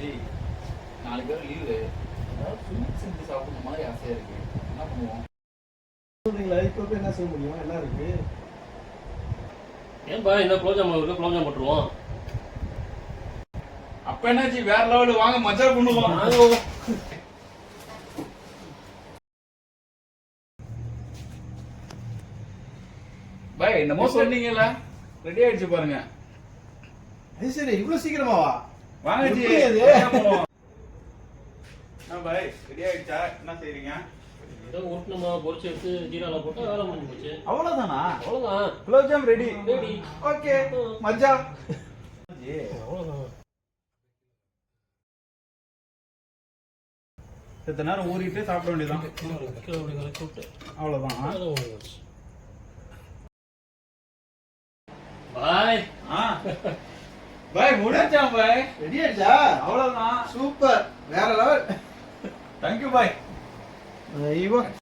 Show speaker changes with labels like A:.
A: டேய், நாளைக்கு வேற லீவு. ஏதாவது ஸ்வீட் செஞ்சு சாப்பிடுற மாதிரி ஆசையா இருக்கு. என்ன பண்ணுவோம்?
B: சொல்றீங்களா? இப்போ போய் என்ன செய்ய முடியும்? எல்லாம் இருக்கு.
C: ஏன்பா இந்த குலோப்ஜாம் இருக்கு, குலோப்ஜாம் போட்டுருவோம்.
A: அப்ப என்னாச்சு, வேற லெவலு. வாங்க மஜா பண்ணுவோம். பாய், என்னமோ சொன்னீங்கல்ல, ரெடி ஆயிடுச்சு பாருங்க.
B: அது சரி, இவ்வளவு சீக்கிரமாவா?
A: வாங்க ஜி.
B: எப்படி அது?
A: என்ன பாய், ரெடி ஆயிடுச்சா? என்ன செய்றீங்க?
C: ஏதோ ஒட்டுமா பொரிச்சு எடுத்து ஜீரால போட்டு வேலை முடிஞ்சு போச்சு.
A: அவ்வளவுதானா?
C: அவ்வளவுதான்.
A: குலோப்ஜாம் ரெடி.
C: ரெடி.
A: ஓகே, மஜா.
C: அவ்வளவுதான்.
A: இத்தனை நேரம் ஊறிட்டு சாப்பிட வேண்டியதான். அவ்வளவுதான்.
C: பாய்.
A: பாய் முடிச்சான் பாய்.
B: ரெடி ஆயிடுச்சா?
A: அவ்வளவுதான்.
B: சூப்பர், வேற லெவல்.
A: Thank you bye.
B: ஐயோ.